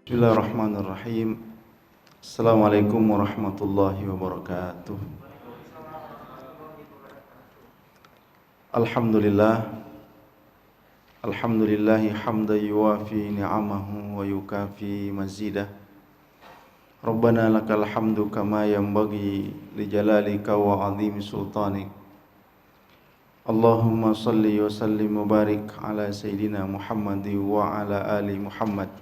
Bismillahirrahmanirrahim. Assalamualaikum warahmatullahi wabarakatuh. Alhamdulillah. Alhamdulillahi hamdan yuwafi ni'amahu wa yukafi mazidah. Rabbana lakal hamdu kama yanbaghi li jalalika wa azimi sultanik. Allahumma salli wa sallim wa barik ala sayyidina Muhammad wa ala ali Muhammad.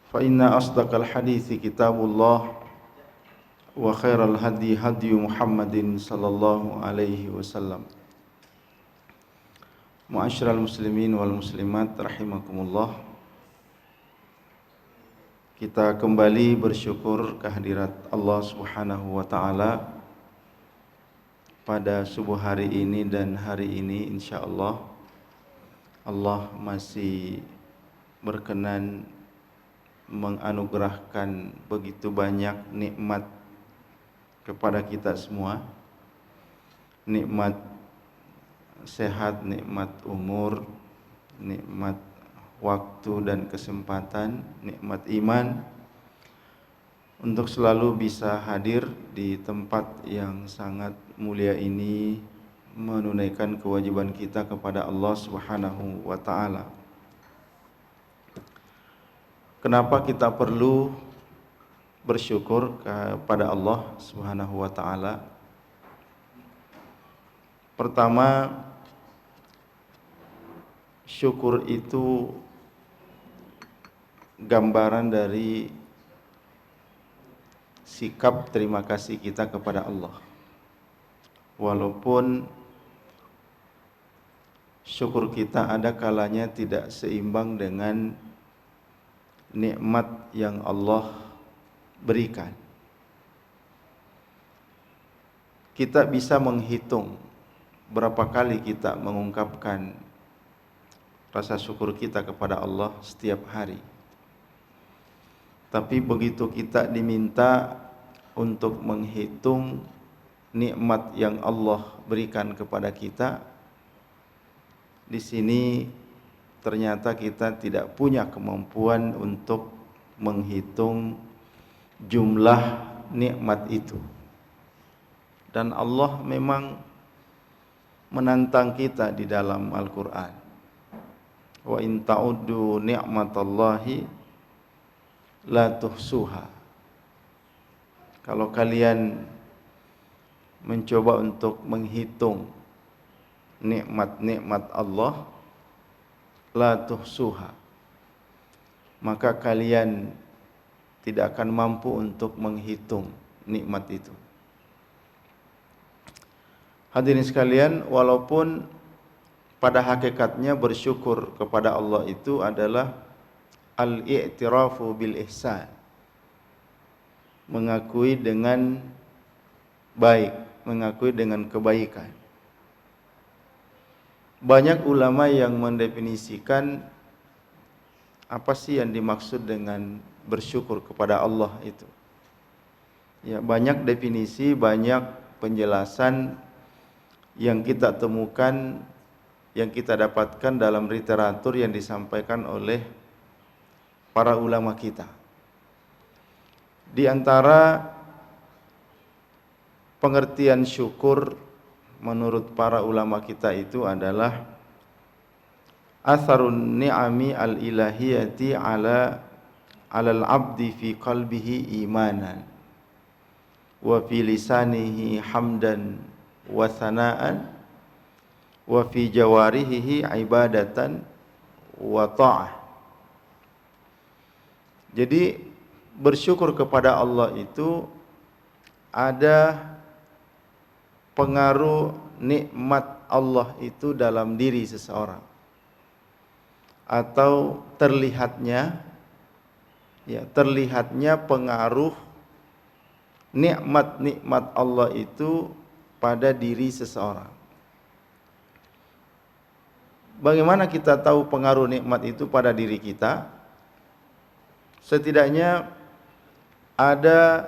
Fa inna asdaqal hadithi kitabullah wa khairal hadi hadi Muhammadin sallallahu alaihi wasallam. Ma'asyiral muslimin wal muslimat rahimakumullah. Kita kembali bersyukur kehadirat Allah Subhanahu wa taala pada subuh hari ini dan hari ini insyaallah Allah masih berkenan menganugerahkan begitu banyak nikmat kepada kita semua. Nikmat sehat, nikmat umur, nikmat waktu dan kesempatan, nikmat iman untuk selalu bisa hadir di tempat yang sangat mulia ini menunaikan kewajiban kita kepada Allah Subhanahu wa taala. Kenapa kita perlu bersyukur kepada Allah Subhanahu wa taala? Pertama, syukur itu gambaran dari sikap terima kasih kita kepada Allah. Walaupun syukur kita ada kalanya tidak seimbang dengan nikmat yang Allah berikan. Kita bisa menghitung berapa kali kita mengungkapkan rasa syukur kita kepada Allah setiap hari. Tapi begitu kita diminta untuk menghitung nikmat yang Allah berikan kepada kita, di sini ternyata kita tidak punya kemampuan untuk menghitung jumlah nikmat itu. Dan Allah memang menantang kita di dalam Al-Quran. Wa in ta'uddu ni'matallahi la tuhsuha. Kalau kalian mencoba untuk menghitung nikmat-nikmat Allah, la tuhsuha, maka kalian tidak akan mampu untuk menghitung nikmat itu. Hadirin sekalian, walaupun pada hakikatnya bersyukur kepada Allah itu adalah al-i'tirafu bil ihsan, mengakui dengan baik, mengakui dengan kebaikan. Banyak ulama yang mendefinisikan apa sih yang dimaksud dengan bersyukur kepada Allah itu. Ya, banyak definisi, banyak penjelasan yang kita temukan, yang kita dapatkan dalam literatur yang disampaikan oleh para ulama kita. Di antara pengertian syukur menurut para ulama kita itu adalah atharun ni'ami al-ilahiyati alal abdi fi qalbihi imanan wa fi lisanihi hamdan wa thana'an wa fi jawarihi ibadatan wa ta'ah. Jadi bersyukur kepada Allah itu ada pengaruh nikmat Allah itu dalam diri seseorang, atau terlihatnya pengaruh nikmat-nikmat Allah itu pada diri seseorang. Bagaimana kita tahu pengaruh nikmat itu pada diri kita? Setidaknya ada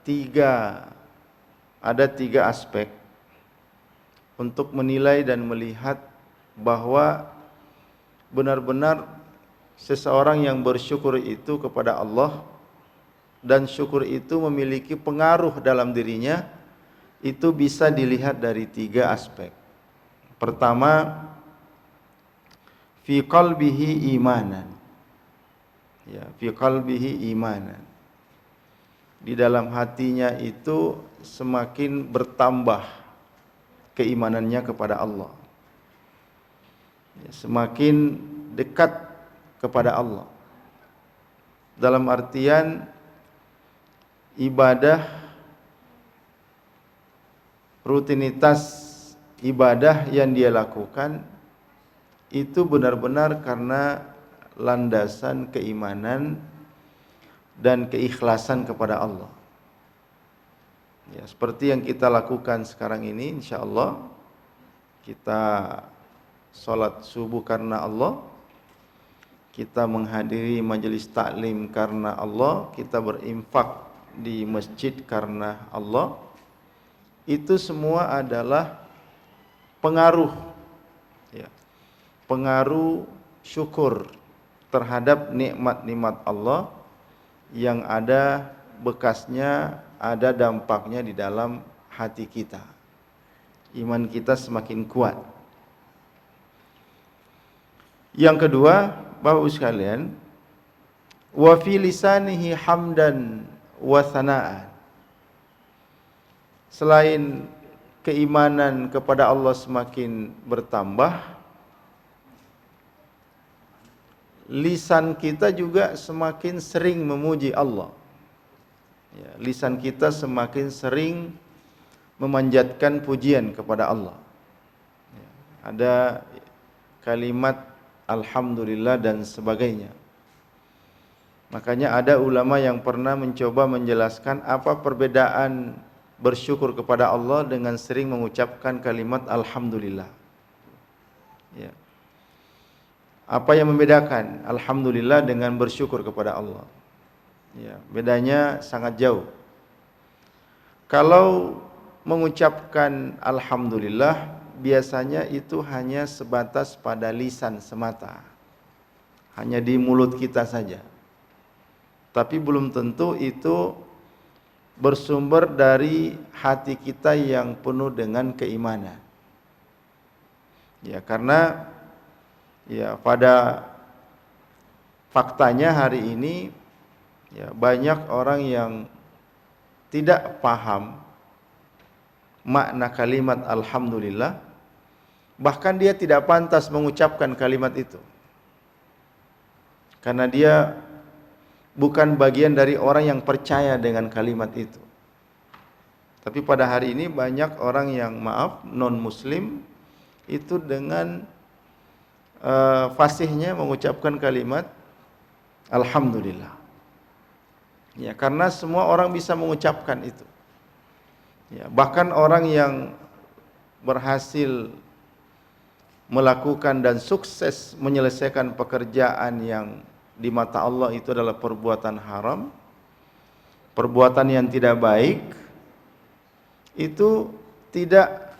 tiga aspek untuk menilai dan melihat bahwa benar-benar seseorang yang bersyukur itu kepada Allah dan syukur itu memiliki pengaruh dalam dirinya, itu bisa dilihat dari 3 aspek. Pertama, fi qalbihi imanan. Ya, fi qalbihi imanan. Di dalam hatinya itu semakin bertambah keimanannya kepada Allah. Ya, semakin dekat kepada Allah. Dalam artian ibadah, rutinitas ibadah yang dia lakukan itu benar-benar karena landasan keimanan dan keikhlasan kepada Allah. Ya, seperti yang kita lakukan sekarang ini, insyaallah kita salat subuh karena Allah, kita menghadiri majelis taklim karena Allah, kita berinfak di masjid karena Allah. Itu semua adalah pengaruh, ya, pengaruh syukur terhadap nikmat-nikmat Allah yang ada bekasnya, ada dampaknya di dalam hati kita. Iman kita semakin kuat. Yang kedua, Bapak sekalian, wa fi lisanihi hamdan wa thana'an. Selain keimanan kepada Allah semakin bertambah, lisan kita juga semakin sering memuji Allah. Ya, lisan kita semakin sering memanjatkan pujian kepada Allah. Ya, ada kalimat alhamdulillah dan sebagainya. Makanya ada ulama yang pernah mencoba menjelaskan apa perbedaan bersyukur kepada Allah dengan sering mengucapkan kalimat alhamdulillah. Ya. Apa yang membedakan alhamdulillah dengan bersyukur kepada Allah? Ya, bedanya sangat jauh. Kalau mengucapkan alhamdulillah biasanya itu hanya sebatas pada lisan semata. Hanya di mulut kita saja. Tapi belum tentu itu bersumber dari hati kita yang penuh dengan keimanan. Ya, karena ya pada faktanya hari ini ya banyak orang yang tidak paham makna kalimat alhamdulillah, bahkan dia tidak pantas mengucapkan kalimat itu. Karena dia bukan bagian dari orang yang percaya dengan kalimat itu. Tapi pada hari ini banyak orang yang non muslim itu dengan fasihnya mengucapkan kalimat alhamdulillah. Ya, karena semua orang bisa mengucapkan itu. Ya, bahkan orang yang berhasil melakukan dan sukses menyelesaikan pekerjaan yang di mata Allah itu adalah perbuatan haram, perbuatan yang tidak baik, itu tidak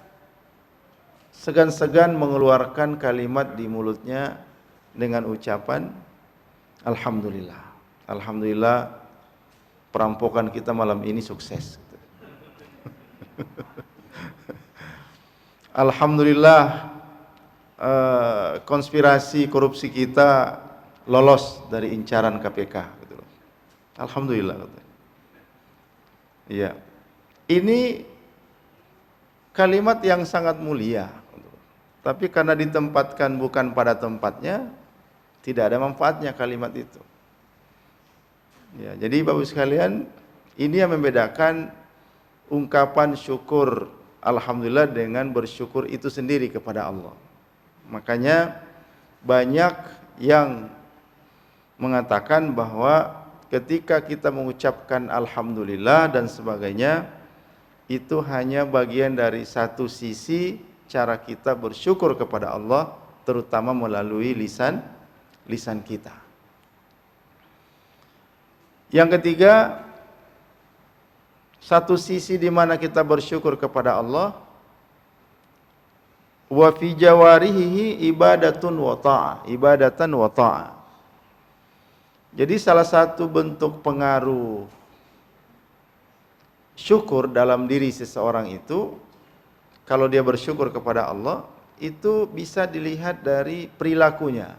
segan-segan mengeluarkan kalimat di mulutnya dengan ucapan alhamdulillah. Alhamdulillah perampokan kita malam ini sukses. Alhamdulillah konspirasi korupsi kita lolos dari incaran KPK. Alhamdulillah. Iya, ini kalimat yang sangat mulia. Tapi karena ditempatkan bukan pada tempatnya, tidak ada manfaatnya kalimat itu. Ya, jadi Bapak sekalian, ini yang membedakan ungkapan syukur alhamdulillah dengan bersyukur itu sendiri kepada Allah. Makanya banyak yang mengatakan bahwa ketika kita mengucapkan alhamdulillah dan sebagainya, itu hanya bagian dari satu sisi cara kita bersyukur kepada Allah, terutama melalui lisan kita. Yang ketiga, satu sisi di mana kita bersyukur kepada Allah, wa fi jawarihi ibadatan wa ta'ah. Jadi salah satu bentuk pengaruh syukur dalam diri seseorang itu, kalau dia bersyukur kepada Allah, itu bisa dilihat dari perilakunya,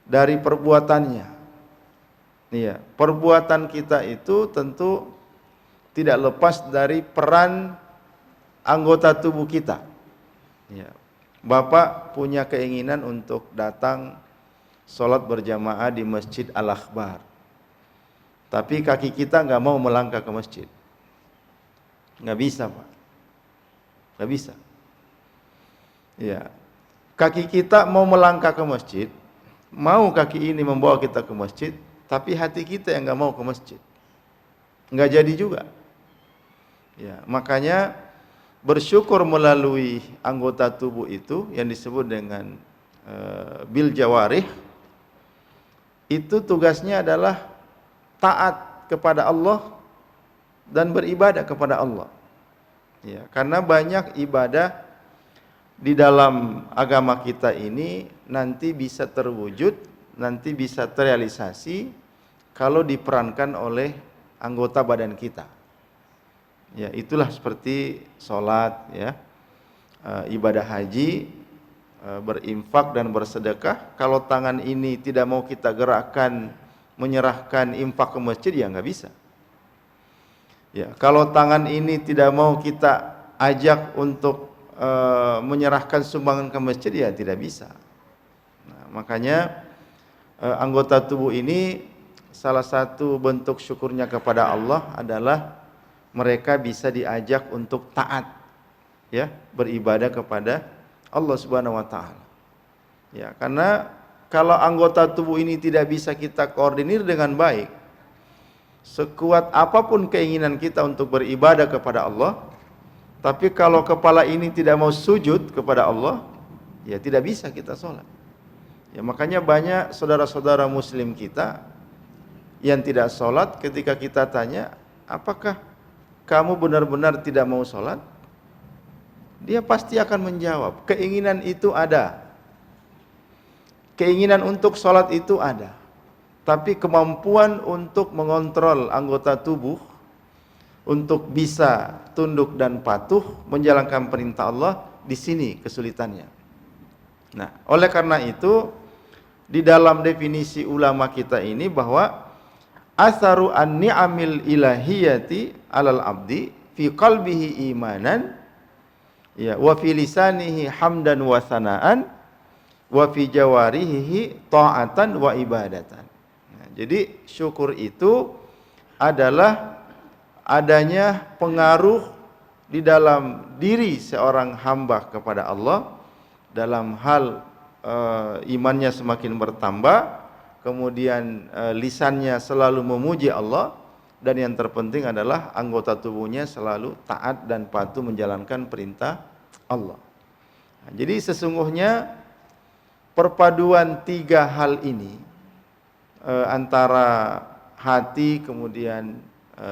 dari perbuatannya. Iya, perbuatan kita itu tentu tidak lepas dari peran anggota tubuh kita. Ya. Bapak punya keinginan untuk datang sholat berjamaah di Masjid Al-Akbar, tapi kaki kita nggak mau melangkah ke masjid. Nggak bisa, Pak. Nggak bisa. Ya. Kaki kita mau melangkah ke masjid, mau kaki ini membawa kita ke masjid, tapi hati kita yang nggak mau ke masjid. Nggak jadi juga. Ya, makanya bersyukur melalui anggota tubuh itu yang disebut dengan bil jawarih, itu tugasnya adalah taat kepada Allah dan beribadah kepada Allah. Ya, karena banyak ibadah di dalam agama kita ini nanti bisa terwujud, nanti bisa terrealisasi kalau diperankan oleh anggota badan kita. Ya, itulah seperti sholat, ya, ibadah haji, berinfak dan bersedekah. Kalau tangan ini tidak mau kita gerakkan menyerahkan infak ke masjid, ya nggak bisa. Ya, kalau tangan ini tidak mau kita ajak untuk menyerahkan sumbangan ke masjid, ya tidak bisa. Nah, makanya anggota tubuh ini salah satu bentuk syukurnya kepada Allah adalah mereka bisa diajak untuk taat, ya, beribadah kepada Allah Subhanahu wa taala. Ya, karena kalau anggota tubuh ini tidak bisa kita koordinir dengan baik, sekuat apapun keinginan kita untuk beribadah kepada Allah, tapi kalau kepala ini tidak mau sujud kepada Allah, ya tidak bisa kita sholat. Ya, makanya banyak saudara-saudara muslim kita yang tidak sholat, ketika kita tanya, apakah kamu benar-benar tidak mau sholat? Dia pasti akan menjawab, keinginan itu ada, keinginan untuk sholat itu ada, tapi kemampuan untuk mengontrol anggota tubuh untuk bisa tunduk dan patuh menjalankan perintah Allah, di sini kesulitannya. Nah, oleh karena itu di dalam definisi ulama kita ini bahwa atharu an-ni'amil ilahiyati 'alal 'abdi fi qalbihi imanan, ya, wa fi lisanihi hamdan wa sanaan, wa fi jawarihi ta'atan wa ibadatan. Nah, jadi syukur itu adalah adanya pengaruh di dalam diri seorang hamba kepada Allah dalam hal imannya semakin bertambah, kemudian lisannya selalu memuji Allah, dan yang terpenting adalah anggota tubuhnya selalu taat dan patuh menjalankan perintah Allah. Nah, jadi sesungguhnya perpaduan tiga hal ini antara hati, kemudian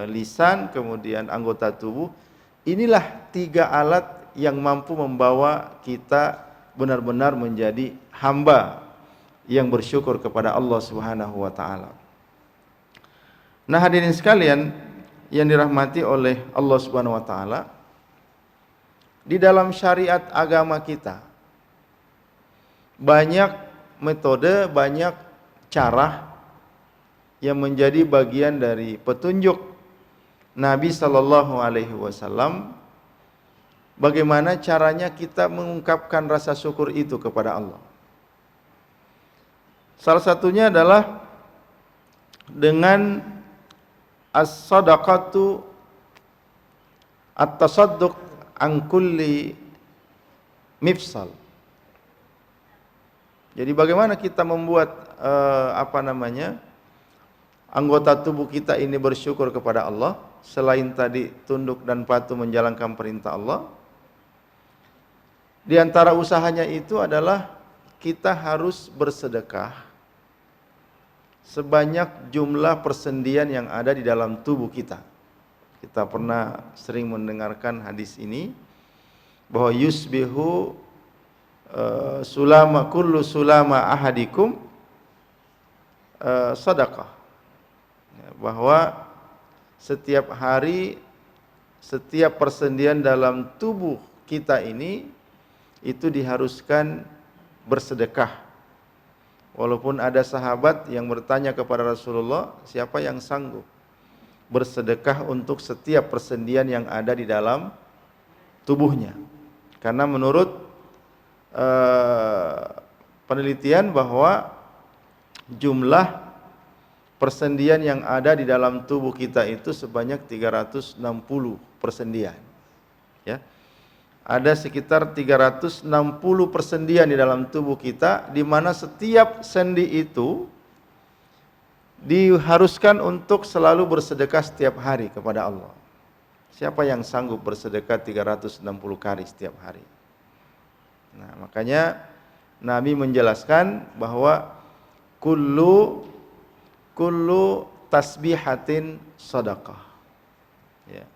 lisan, kemudian anggota tubuh, inilah tiga alat yang mampu membawa kita benar-benar menjadi hamba yang bersyukur kepada Allah Subhanahu wa taala. Nah, hadirin sekalian yang dirahmati oleh Allah Subhanahu wa taala, di dalam syariat agama kita banyak metode, banyak cara yang menjadi bagian dari petunjuk Nabi sallallahu alaihi wasallam bagaimana caranya kita mengungkapkan rasa syukur itu kepada Allah. Salah satunya adalah dengan as-sadaqatu at-tasadduq an kulli mifsal. Jadi bagaimana kita membuat anggota tubuh kita ini bersyukur kepada Allah, selain tadi tunduk dan patuh menjalankan perintah Allah. Di antara usahanya itu adalah kita harus bersedekah sebanyak jumlah persendian yang ada di dalam tubuh kita. Kita pernah sering mendengarkan hadis ini bahwa yusbihu kullu sulama ahadikum sedekah. Ya, bahwa setiap hari, setiap persendian dalam tubuh kita ini itu diharuskan bersedekah. Walaupun ada sahabat yang bertanya kepada Rasulullah, siapa yang sanggup bersedekah untuk setiap persendian yang ada di dalam tubuhnya? Karena menurut penelitian bahwa jumlah persendian yang ada di dalam tubuh kita itu sebanyak 360 persendian. Ya. Ada sekitar 360 persendian di dalam tubuh kita, di mana setiap sendi itu diharuskan untuk selalu bersedekah setiap hari kepada Allah. Siapa yang sanggup bersedekah 360 kali setiap hari? Nah, makanya Nabi menjelaskan bahwa kullu tasbihatin sadaqah, ya,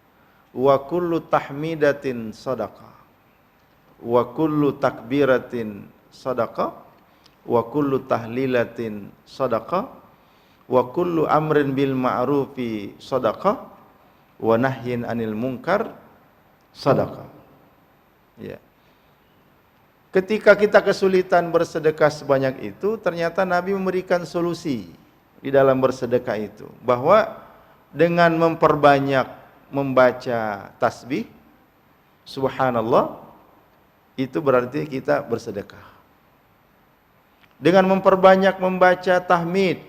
wa kullu tahmidatin sadaqah, wa kullu takbiratin sadaqah, wa kullu tahlilatin sadaqah, wa kullu amrin bil ma'rufi sadaqah, wa nahyin anil munkar sadaqah. Ya. Ketika kita kesulitan bersedekah sebanyak itu, ternyata Nabi memberikan solusi di dalam bersedekah itu, bahwa dengan memperbanyak membaca tasbih subhanallah, itu berarti kita bersedekah. Dengan memperbanyak membaca tahmid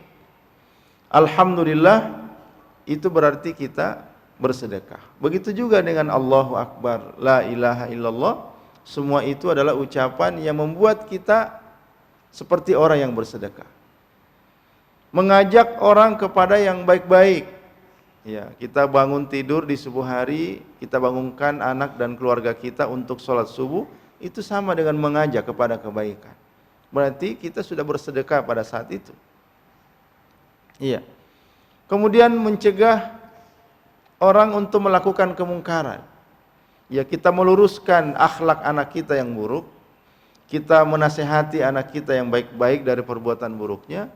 alhamdulillah, itu berarti kita bersedekah. Begitu juga dengan Allahu Akbar, la ilaha illallah, semua itu adalah ucapan yang membuat kita seperti orang yang bersedekah. Mengajak orang kepada yang baik-baik. Ya, kita bangun tidur di subuh hari, kita bangunkan anak dan keluarga kita untuk sholat subuh, itu sama dengan mengajak kepada kebaikan. Berarti kita sudah bersedekah pada saat itu. Iya. Kemudian mencegah orang untuk melakukan kemungkaran. Ya, kita meluruskan akhlak anak kita yang buruk, kita menasehati anak kita yang baik-baik dari perbuatan buruknya.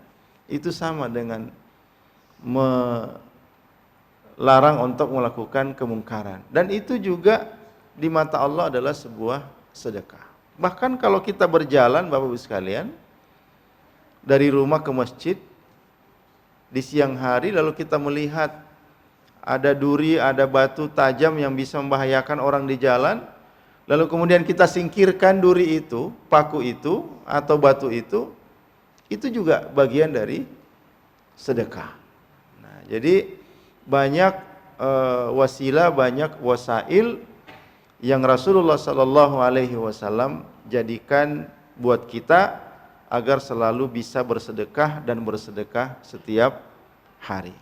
Itu sama dengan melarang untuk melakukan kemungkaran. Dan itu juga di mata Allah adalah sebuah sedekah. Bahkan kalau kita berjalan, Bapak Ibu sekalian, dari rumah ke masjid di siang hari, lalu kita melihat ada duri, ada batu tajam yang bisa membahayakan orang di jalan, lalu kemudian kita singkirkan duri itu, paku itu, atau batu itu juga bagian dari sedekah. Nah, jadi banyak wasilah, banyak wasail yang Rasulullah sallallahu alaihi wasallam jadikan buat kita agar selalu bisa bersedekah dan bersedekah setiap hari.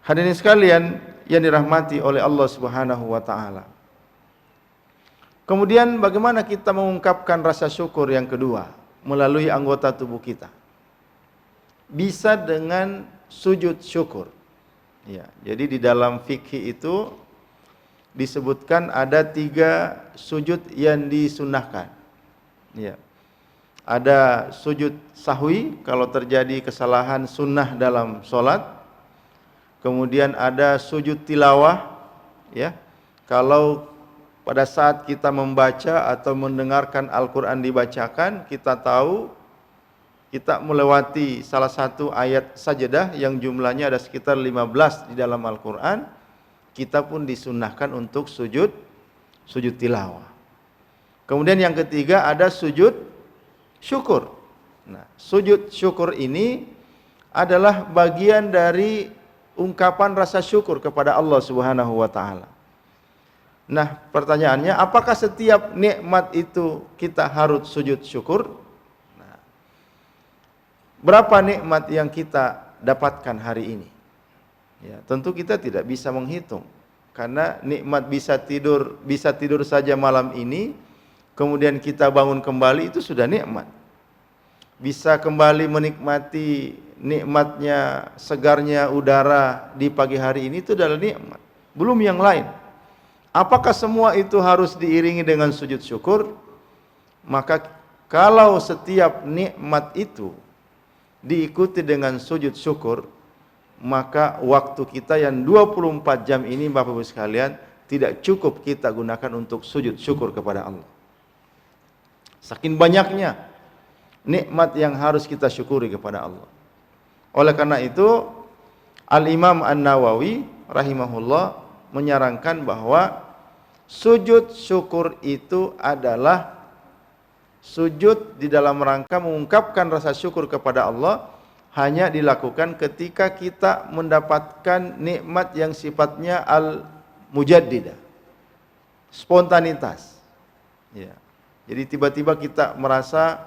Hadirin sekalian yang dirahmati oleh Allah Subhanahu wa taala. Kemudian bagaimana kita mengungkapkan rasa syukur yang kedua? Melalui anggota tubuh kita. Bisa dengan sujud syukur. Ya, jadi di dalam fikih itu disebutkan ada 3 sujud yang disunahkan. Ya. Ada sujud sahwi kalau terjadi kesalahan sunnah dalam sholat. Kemudian ada sujud tilawah, ya. Kalau pada saat kita membaca atau mendengarkan Al-Quran dibacakan, kita tahu kita melewati salah satu ayat sajadah yang jumlahnya ada sekitar 15 di dalam Al-Quran, kita pun disunnahkan untuk sujud tilawah. Kemudian yang ketiga ada sujud syukur. Nah, sujud syukur ini adalah bagian dari ungkapan rasa syukur kepada Allah Subhanahu wa taala. Nah, pertanyaannya, apakah setiap nikmat itu kita harus sujud syukur? Nah, berapa nikmat yang kita dapatkan hari ini? Ya, tentu kita tidak bisa menghitung, karena nikmat bisa tidur saja malam ini, kemudian kita bangun kembali, itu sudah nikmat. Bisa kembali menikmati nikmatnya segarnya udara di pagi hari ini, itu adalah nikmat. Belum yang lain. Apakah semua itu harus diiringi dengan sujud syukur? Maka kalau setiap nikmat itu diikuti dengan sujud syukur, maka waktu kita yang 24 jam ini Bapak Ibu sekalian tidak cukup kita gunakan untuk sujud syukur kepada Allah. Saking banyaknya nikmat yang harus kita syukuri kepada Allah. Oleh karena itu Al-Imam An-Nawawi rahimahullah menyarankan bahwa sujud syukur itu adalah sujud di dalam rangka mengungkapkan rasa syukur kepada Allah, hanya dilakukan ketika kita mendapatkan nikmat yang sifatnya al-mujaddidah, spontanitas. Ya. Jadi tiba-tiba kita merasa,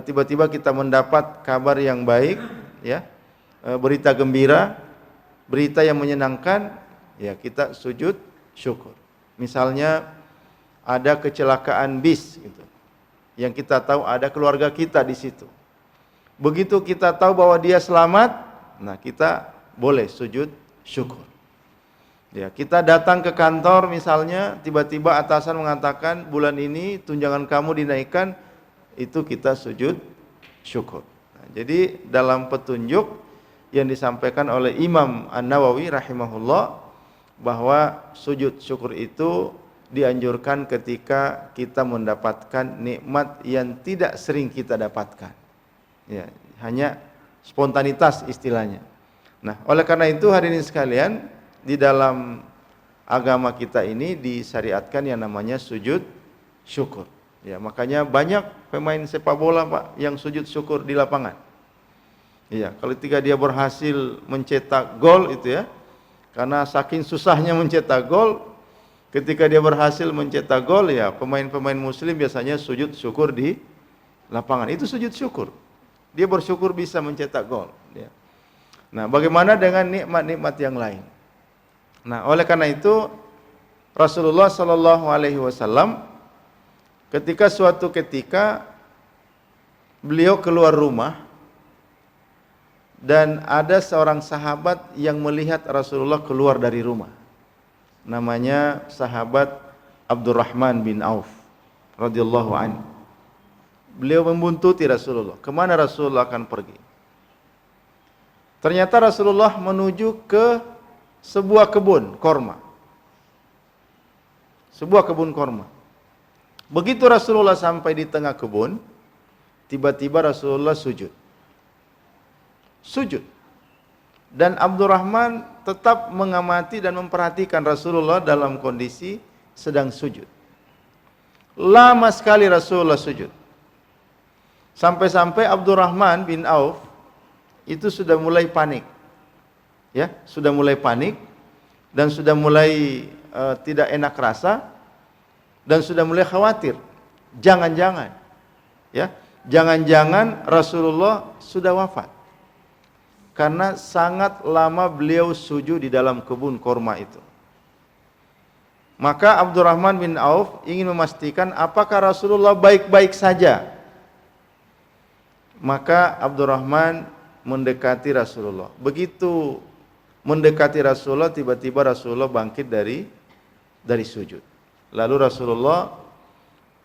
tiba-tiba kita mendapat kabar yang baik, ya, berita gembira, berita yang menyenangkan, ya kita sujud syukur. Misalnya ada kecelakaan bis, gitu, yang kita tahu ada keluarga kita di situ. Begitu kita tahu bahwa dia selamat, nah kita boleh sujud syukur. Ya, kita datang ke kantor misalnya, tiba-tiba atasan mengatakan bulan ini tunjangan kamu dinaikkan, itu kita sujud syukur. Nah, jadi dalam petunjuk yang disampaikan oleh Imam An-Nawawi rahimahullah, bahwa sujud syukur itu dianjurkan ketika kita mendapatkan nikmat yang tidak sering kita dapatkan. Ya, hanya spontanitas istilahnya. Nah, oleh karena itu hadirin sekalian, di dalam agama kita ini disyariatkan yang namanya sujud syukur. Ya, makanya banyak pemain sepak bola Pak yang sujud syukur di lapangan. Iya, kalau ketika dia berhasil mencetak gol itu ya, karena saking susahnya mencetak gol, ketika dia berhasil mencetak gol ya, pemain-pemain muslim biasanya sujud syukur di lapangan. Itu sujud syukur. Dia bersyukur bisa mencetak gol, ya. Nah, bagaimana dengan nikmat-nikmat yang lain? Nah, oleh karena itu Rasulullah Shallallahu Alaihi Wasallam ketika suatu ketika beliau keluar rumah dan ada seorang sahabat yang melihat Rasulullah keluar dari rumah. Namanya sahabat Abdurrahman bin Auf radhiyallahu anhu. Beliau membuntuti Rasulullah. Kemana Rasulullah akan pergi? Ternyata Rasulullah menuju ke sebuah kebun korma. Sebuah kebun korma. Begitu Rasulullah sampai di tengah kebun, tiba-tiba Rasulullah sujud. Sujud. Dan Abdurrahman tetap mengamati dan memperhatikan Rasulullah dalam kondisi sedang sujud. Lama sekali Rasulullah sujud. Sampai-sampai Abdurrahman bin Auf itu sudah mulai panik. Ya, sudah mulai panik dan sudah mulai tidak enak rasa dan sudah mulai khawatir. Jangan-jangan ya, jangan-jangan Rasulullah sudah wafat. Karena sangat lama beliau sujud di dalam kebun korma itu. Maka Abdurrahman bin Auf ingin memastikan apakah Rasulullah baik-baik saja. Maka Abdurrahman mendekati Rasulullah. Begitu mendekati Rasulullah, tiba-tiba Rasulullah bangkit dari sujud. Lalu Rasulullah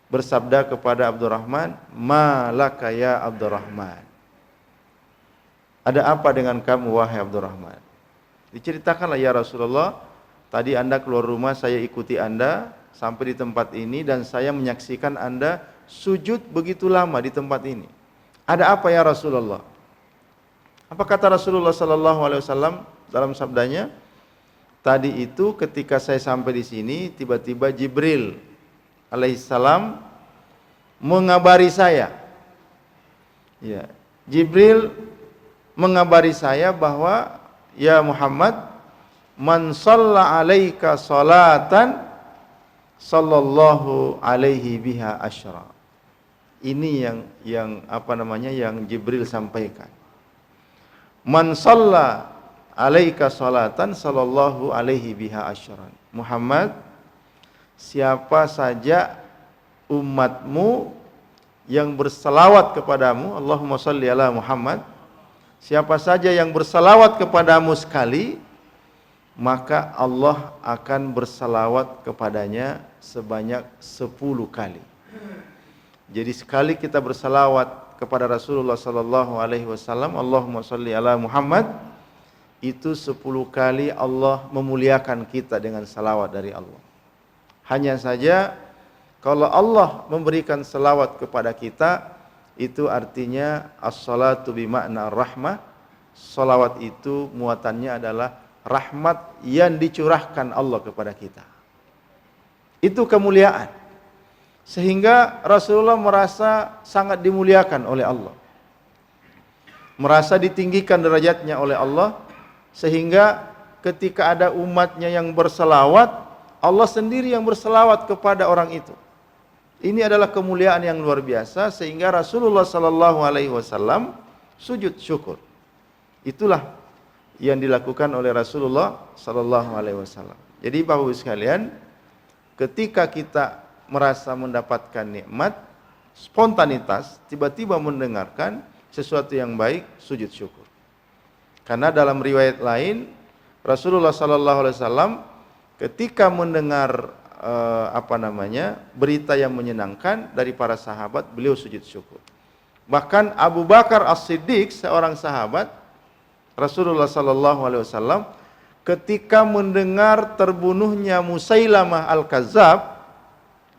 bersabda kepada Abdurrahman, "Ma laka ya Abdurrahman?" Ada apa dengan kamu wahai Abdurrahman? Diceritakanlah, ya Rasulullah, tadi Anda keluar rumah, saya ikuti Anda sampai di tempat ini dan saya menyaksikan Anda sujud begitu lama di tempat ini. Ada apa ya Rasulullah? Apa kata Rasulullah sallallahu alaihi wasallam dalam sabdanya? Tadi itu ketika saya sampai di sini, tiba-tiba Jibril alaihissalam mengabari saya. Ya, Jibril mengabari saya bahwa ya Muhammad, man shalla alaika salatan sallallahu alaihi biha asyra. Ini yang Jibril sampaikan. Man shalla alaika salatan sallallahu alaihi biha asyran. Muhammad, siapa saja umatmu yang berselawat kepadamu, Allahumma shalli ala Muhammad, siapa saja yang berselawat kepadamu sekali, maka Allah akan berselawat kepadanya sebanyak 10 kali. Jadi sekali kita berselawat kepada Rasulullah sallallahu alaihi wasallam, Allahumma shalli ala Muhammad, itu 10 kali Allah memuliakan kita dengan salawat dari Allah. Hanya saja kalau Allah memberikan salawat kepada kita, itu artinya as-salatu bimakna rahmah. Salawat itu muatannya adalah rahmat yang dicurahkan Allah kepada kita. Itu kemuliaan. Sehingga Rasulullah merasa sangat dimuliakan oleh Allah. Merasa ditinggikan derajatnya oleh Allah, sehingga ketika ada umatnya yang berselawat, Allah sendiri yang berselawat kepada orang itu. Ini adalah kemuliaan yang luar biasa, sehingga Rasulullah sallallahu alaihi wasallam sujud syukur. Itulah yang dilakukan oleh Rasulullah sallallahu alaihi wasallam. Jadi Bapak Ibu sekalian, ketika kita merasa mendapatkan nikmat, spontanitas, tiba-tiba mendengarkan sesuatu yang baik, sujud syukur. Karena dalam riwayat lain, Rasulullah sallallahu alaihi wasallam ketika mendengar berita yang menyenangkan dari para sahabat, beliau sujud syukur. Bahkan Abu Bakar As-Siddiq, seorang sahabat Rasulullah sallallahu alaihi wasallam, ketika mendengar terbunuhnya Musailamah Al-Kazzab,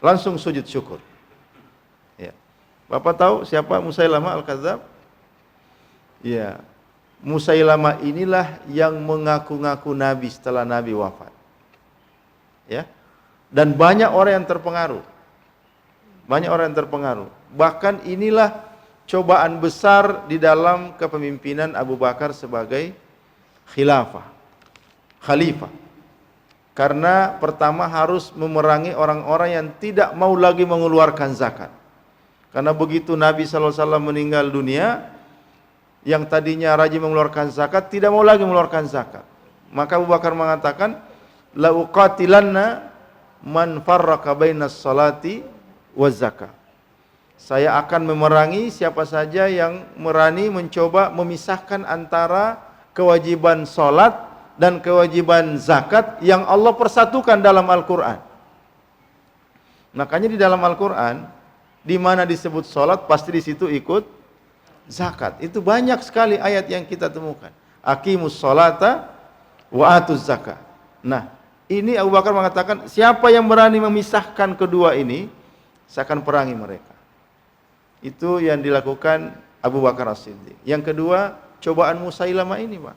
langsung sujud syukur. Ya. Bapak tahu siapa Musailamah Al-Kazzab? Ya. Musailamah inilah yang mengaku-ngaku nabi setelah Nabi wafat. Ya. Dan banyak orang yang terpengaruh. Banyak orang yang terpengaruh. Bahkan inilah cobaan besar di dalam kepemimpinan Abu Bakar sebagai khalifah. Karena pertama harus memerangi orang-orang yang tidak mau lagi mengeluarkan zakat. Karena begitu Nabi SAW meninggal dunia, yang tadinya rajin mengeluarkan zakat tidak mau lagi mengeluarkan zakat. Maka Abu Bakar mengatakan, la uqatilanna man farraqa bainas salati waz zakah. Saya akan memerangi siapa saja yang berani mencoba memisahkan antara kewajiban salat dan kewajiban zakat yang Allah persatukan dalam Al-Qur'an. Makanya di dalam Al-Qur'an di mana disebut salat pasti di situ ikut zakat. Itu banyak sekali ayat yang kita temukan. Aqimus sholata wa atuz zakah. Nah, ini Abu Bakar mengatakan, siapa yang berani memisahkan kedua ini, saya akan perangi mereka. Itu yang dilakukan Abu Bakar As-Siddiq. Yang kedua, cobaan Musailamah ini, Pak,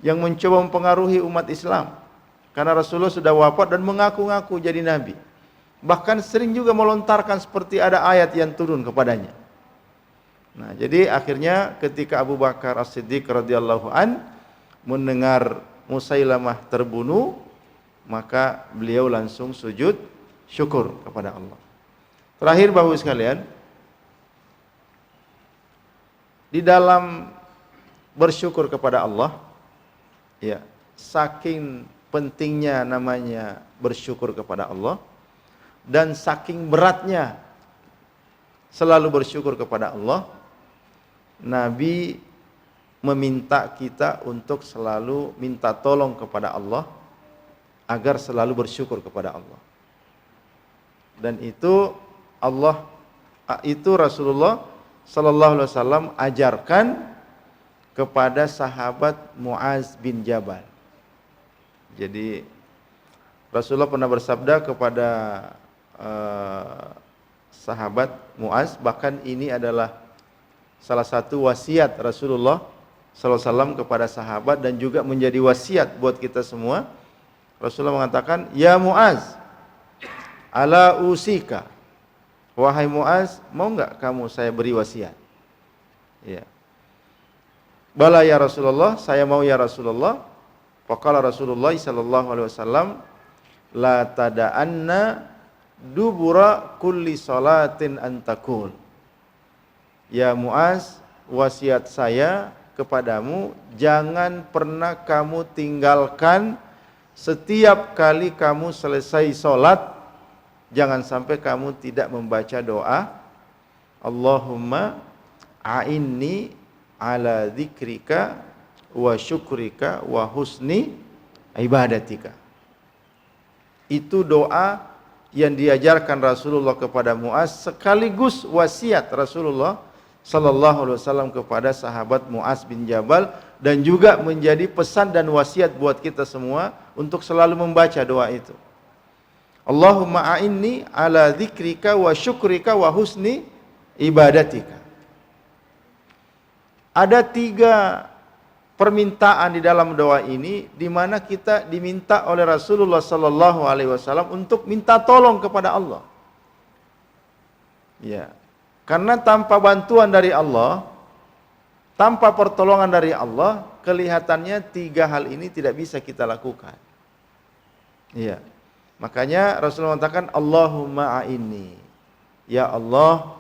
yang mencoba mempengaruhi umat Islam. Karena Rasulullah sudah wafat dan mengaku-ngaku jadi nabi. Bahkan sering juga melontarkan seperti ada ayat yang turun kepadanya. Nah, jadi akhirnya ketika Abu Bakar As-Siddiq radhiyallahu an mendengar Musailamah terbunuh, maka beliau langsung sujud syukur kepada Allah. Terakhir Bapak Ibu sekalian, di dalam bersyukur kepada Allah, ya, saking pentingnya namanya bersyukur kepada Allah dan saking beratnya selalu bersyukur kepada Allah, Nabi meminta kita untuk selalu minta tolong kepada Allah agar selalu bersyukur kepada Allah. Dan itu Rasulullah sallallahu alaihi wasallam ajarkan kepada sahabat Muaz bin Jabal. Jadi Rasulullah pernah bersabda kepada sahabat Muaz, bahkan ini adalah salah satu wasiat Rasulullah sallallahu alaihi wasallam kepada sahabat dan juga menjadi wasiat buat kita semua. Rasulullah mengatakan, ya Muaz, ala usika, wahai Muaz, mau enggak kamu saya beri wasiat? Ya. Bala ya Rasulullah, saya mau ya Rasulullah. Faqala Rasulullah sallallahu alaihi wasallam, la tada'anna dubura kulli salatin antakul. Ya Muaz, wasiat saya kepadamu, jangan pernah kamu tinggalkan setiap kali kamu selesai sholat, jangan sampai kamu tidak membaca doa, Allahumma a'inni ala dzikrika wa syukrika wa husni ibadatika. Itu doa yang diajarkan Rasulullah kepada Muaz sekaligus wasiat Rasulullah sallallahu alaihi wasallam kepada sahabat Muaz bin Jabal, dan juga menjadi pesan dan wasiat buat kita semua untuk selalu membaca doa itu. Allahumma a'inni ala dzikrika wa syukrika wa husni ibadatika. Ada 3 permintaan di dalam doa ini, di mana kita diminta oleh Rasulullah sallallahu alaihi wasallam untuk minta tolong kepada Allah. Ya. Karena tanpa bantuan dari Allah, tanpa pertolongan dari Allah, kelihatannya 3 hal ini tidak bisa kita lakukan. Iya. Makanya Rasulullah mengatakan Allahumma a'inni. Ya Allah,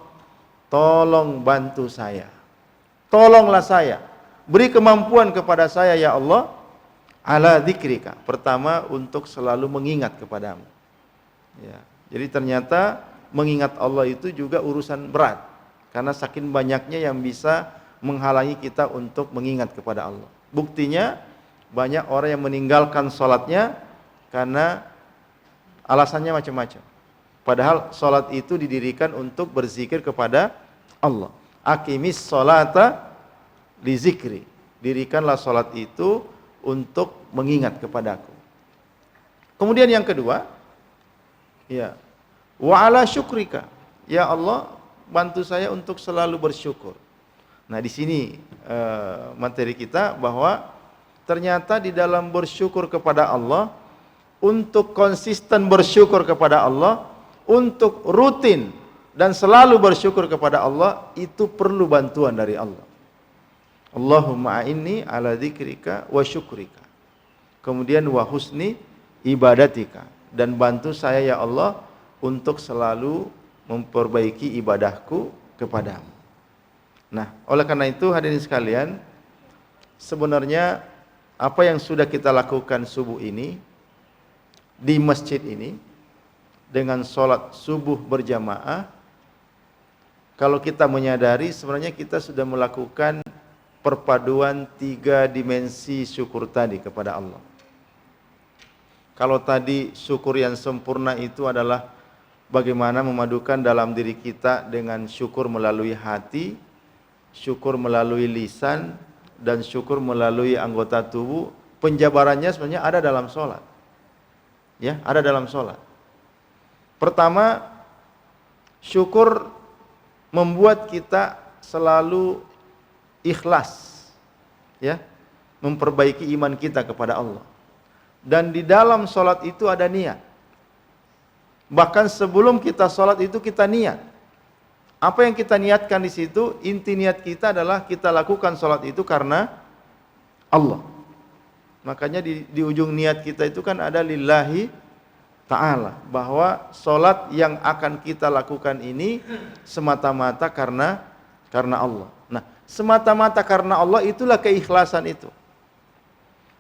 tolong bantu saya. Tolonglah saya. Beri kemampuan kepada saya ya Allah, ala dzikrika. Pertama, untuk selalu mengingat kepadamu. Ya. Jadi ternyata mengingat Allah itu juga urusan berat, karena saking banyaknya yang bisa menghalangi kita untuk mengingat kepada Allah. Buktinya banyak orang yang meninggalkan sholatnya karena alasannya macam-macam. Padahal sholat itu didirikan untuk berzikir kepada Allah. Aqimis sholata li zikri. Dirikanlah sholat itu untuk mengingat kepadaku. Kemudian yang kedua, ya, wa ala syukrika. Ya Allah, bantu saya untuk selalu bersyukur. Nah, di sini materi kita bahwa ternyata di dalam bersyukur kepada Allah, untuk konsisten bersyukur kepada Allah, untuk rutin dan selalu bersyukur kepada Allah, itu perlu bantuan dari Allah. Allahumma a'inni ala dzikrika wa syukrika. Kemudian wa husni ibadatika, dan bantu saya ya Allah untuk selalu memperbaiki ibadahku kepadamu. Nah, oleh karena itu hadirin sekalian, sebenarnya apa yang sudah kita lakukan subuh ini di masjid ini dengan sholat subuh berjamaah, kalau kita menyadari sebenarnya kita sudah melakukan perpaduan 3 dimensi syukur tadi kepada Allah. Kalau tadi syukur yang sempurna itu adalah bagaimana memadukan dalam diri kita dengan syukur melalui hati, syukur melalui lisan, dan syukur melalui anggota tubuh. Penjabarannya sebenarnya ada dalam sholat. Ya, ada dalam sholat. Pertama, syukur membuat kita selalu ikhlas, ya, memperbaiki iman kita kepada Allah. Dan di dalam sholat itu ada niat. Bahkan sebelum kita sholat itu kita niat. Apa yang kita niatkan di situ? Inti niat kita adalah kita lakukan sholat itu karena Allah. Makanya di ujung niat kita itu kan ada lillahi ta'ala, bahwa sholat yang akan kita lakukan ini semata-mata karena Allah. Nah, semata-mata karena Allah itulah keikhlasan itu.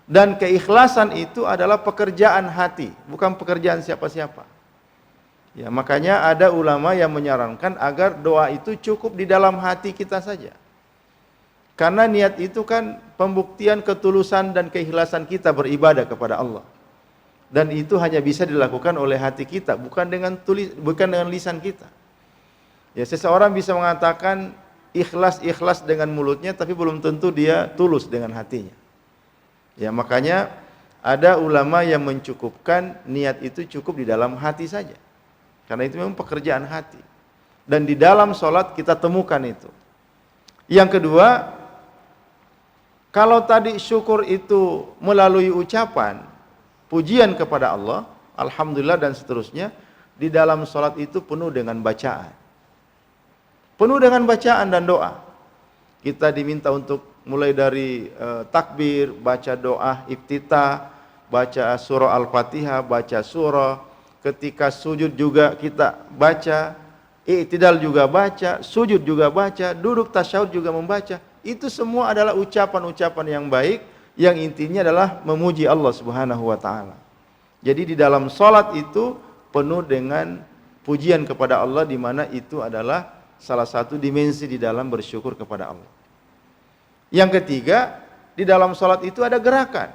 Dan keikhlasan itu adalah pekerjaan hati, bukan pekerjaan siapa-siapa. Ya, makanya ada ulama yang menyarankan agar doa itu cukup di dalam hati kita saja. Karena niat itu kan pembuktian ketulusan dan keikhlasan kita beribadah kepada Allah. Dan itu hanya bisa dilakukan oleh hati kita, bukan dengan lisan kita. Ya, seseorang bisa mengatakan ikhlas dengan mulutnya, tapi belum tentu dia tulus dengan hatinya. Ya, makanya ada ulama yang mencukupkan niat itu cukup di dalam hati saja. Karena itu memang pekerjaan hati. Dan di dalam sholat kita temukan itu. Yang kedua, kalau tadi syukur itu melalui ucapan, pujian kepada Allah, alhamdulillah dan seterusnya, di dalam sholat itu penuh dengan bacaan. Penuh dengan bacaan dan doa. Kita diminta untuk mulai dari takbir, baca doa iftitah, baca surah Al-Fatihah, baca surah. Ketika sujud juga kita baca, i'tidal juga baca, sujud juga baca, duduk tasyahud juga membaca. Itu semua adalah ucapan-ucapan yang baik, yang intinya adalah memuji Allah Subhanahu wa taala. Jadi di dalam salat itu penuh dengan pujian kepada Allah, di mana itu adalah salah satu dimensi di dalam bersyukur kepada Allah. Yang ketiga, di dalam salat itu ada gerakan.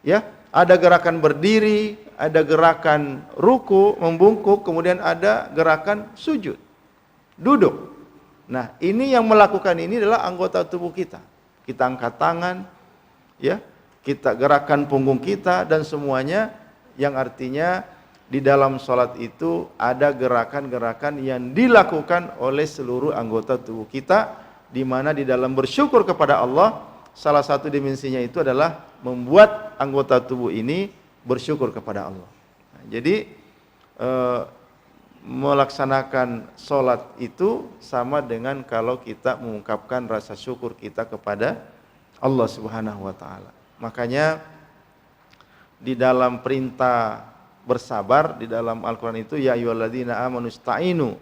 Ya, ada gerakan berdiri, ada gerakan ruku, membungkuk, kemudian ada gerakan sujud, duduk. Nah, ini yang melakukan ini adalah anggota tubuh kita. Kita angkat tangan, ya, kita gerakan punggung kita dan semuanya, yang artinya di dalam sholat itu ada gerakan-gerakan yang dilakukan oleh seluruh anggota tubuh kita, di mana di dalam bersyukur kepada Allah, salah satu dimensinya itu adalah membuat anggota tubuh ini bersyukur kepada Allah. Nah, jadi melaksanakan sholat itu sama dengan kalau kita mengungkapkan rasa syukur kita kepada Allah Subhanahu wa Ta'ala. Makanya di dalam perintah bersabar di dalam Al-Quran itu, ya ayyuhalladzina amanu ista'inu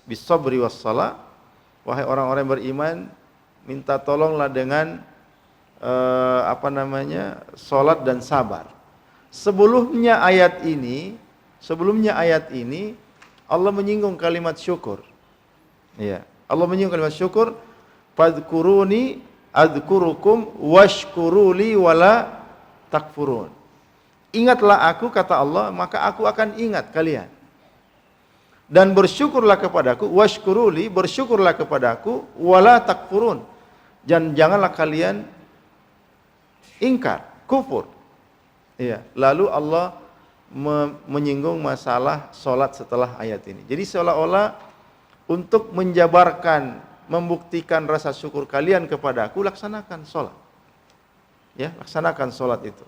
bis-sabri was-shalah, wahai orang-orang yang beriman, minta tolonglah dengan salat dan sabar. Sebelumnya ayat ini Allah menyinggung kalimat syukur. Ya, Allah menyinggung kalimat syukur, fadhkuruni adzkurukum washkuruli wala takfurun. Ingatlah aku, kata Allah, maka aku akan ingat kalian. Dan bersyukurlah kepadaku, washkuruli, bersyukurlah kepadaku, wala takfurun. Dan janganlah kalian ingkar, kufur. Iya. Lalu Allah menyinggung masalah sholat setelah ayat ini. Jadi seolah-olah untuk menjabarkan, membuktikan rasa syukur kalian kepadaku, laksanakan sholat. Ya, laksanakan sholat itu.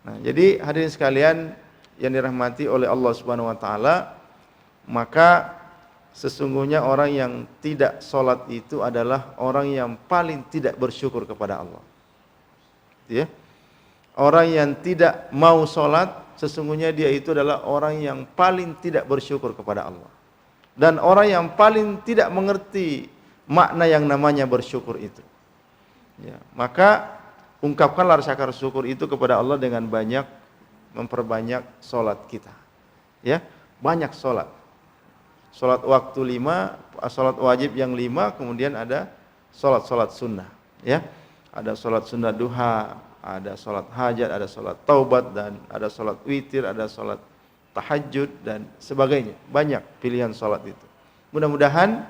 Nah, jadi hadirin sekalian yang dirahmati oleh Allah Subhanahu wa Ta'ala, maka sesungguhnya orang yang tidak sholat itu adalah orang yang paling tidak bersyukur kepada Allah. Ya. Orang yang tidak mau sholat, sesungguhnya dia itu adalah orang yang paling tidak bersyukur kepada Allah. Dan orang yang paling tidak mengerti makna yang namanya bersyukur itu. Ya, maka ungkapkanlah rasa syukur itu kepada Allah dengan banyak memperbanyak sholat kita. Ya, banyak sholat. Sholat waktu 5, sholat wajib yang 5, kemudian ada sholat sunnah. Ya, ada sholat sunnah duha, ada sholat hajat, ada sholat taubat, dan ada sholat witir, ada sholat tahajud dan sebagainya. Banyak pilihan sholat itu. Mudah-mudahan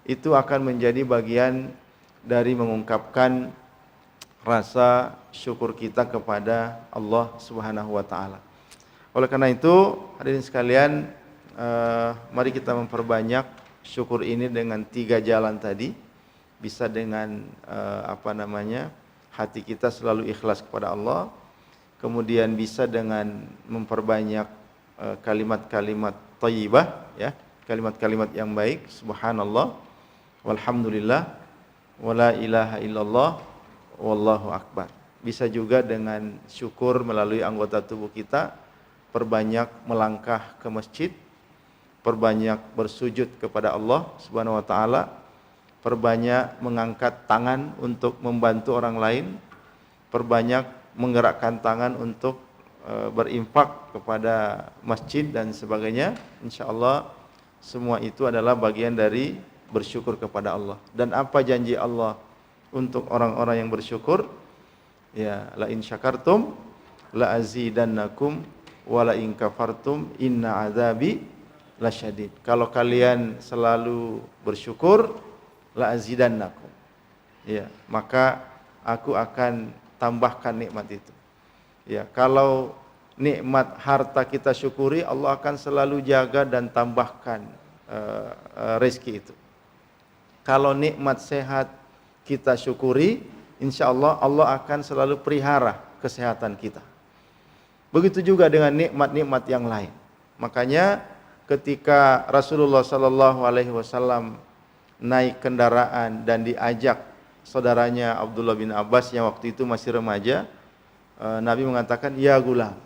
itu akan menjadi bagian dari mengungkapkan rasa syukur kita kepada Allah Subhanahu wa Ta'ala. Oleh karena itu, hadirin sekalian, mari kita memperbanyak syukur ini dengan 3 jalan tadi. Bisa dengan hati kita selalu ikhlas kepada Allah. Kemudian bisa dengan memperbanyak kalimat-kalimat thayyibah, ya, kalimat-kalimat yang baik, subhanallah, walhamdulillah, wala ilaha illallah, wallahu akbar. Bisa juga dengan syukur melalui anggota tubuh kita, perbanyak melangkah ke masjid, perbanyak bersujud kepada Allah Subhanahu wa Ta'ala, perbanyak mengangkat tangan untuk membantu orang lain, perbanyak menggerakkan tangan untuk berinfak kepada masjid dan sebagainya. Insyaallah semua itu adalah bagian dari bersyukur kepada Allah. Dan apa janji Allah untuk orang-orang yang bersyukur? Ya, la in syakartum la azidannakum wa la in kafartum inna azabi lasyadid. Kalau kalian selalu bersyukur, la azidannakum, ya, maka aku akan tambahkan nikmat itu. Ya, kalau nikmat harta kita syukuri, Allah akan selalu jaga dan tambahkan rezeki itu. Kalau nikmat sehat kita syukuri, insya Allah Allah akan selalu pelihara kesehatan kita. Begitu juga dengan nikmat-nikmat yang lain. Makanya ketika Rasulullah Sallallahu Alaihi Wasallam naik kendaraan dan diajak saudaranya Abdullah bin Abbas yang waktu itu masih remaja, Nabi mengatakan, ya gulam.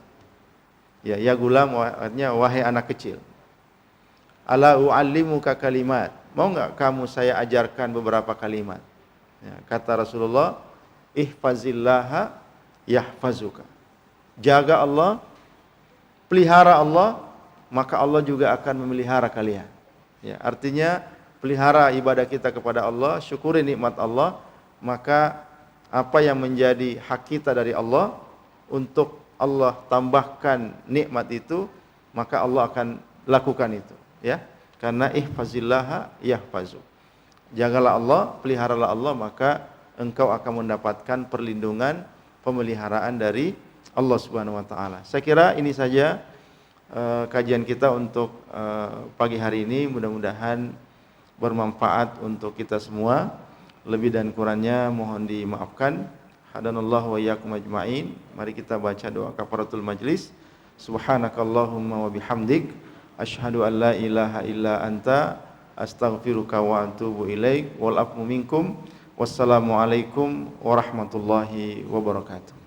Ya gulam artinya wahai anak kecil. Ala u'allimuka kalimat. Mau enggak kamu saya ajarkan beberapa kalimat? Ya, kata Rasulullah, ihfazillaha yahfazuka. Jaga Allah, pelihara Allah, maka Allah juga akan memelihara kalian. Ya, artinya pelihara ibadah kita kepada Allah, syukuri nikmat Allah, maka apa yang menjadi hak kita dari Allah untuk Allah tambahkan nikmat itu, maka Allah akan lakukan itu, ya. Karena ihfazillaha yahfazuk. jagalah Allah, peliharalah Allah, maka engkau akan mendapatkan perlindungan, pemeliharaan dari Allah Subhanahu wa taala. Saya kira ini saja kajian kita untuk pagi hari ini. Mudah-mudahan bermanfaat untuk kita semua. Lebih dan kurangnya mohon dimaafkan. Hadanallahu wa iyyakum ajmain. Mari kita baca doa kafaratul majlis. Subhanakallahumma wa bihamdik asyhadu an la ilaha illa anta astaghfiruka wa atubu ilaik. Wal afwu minkum. Wassalamualaikum warahmatullahi wabarakatuh.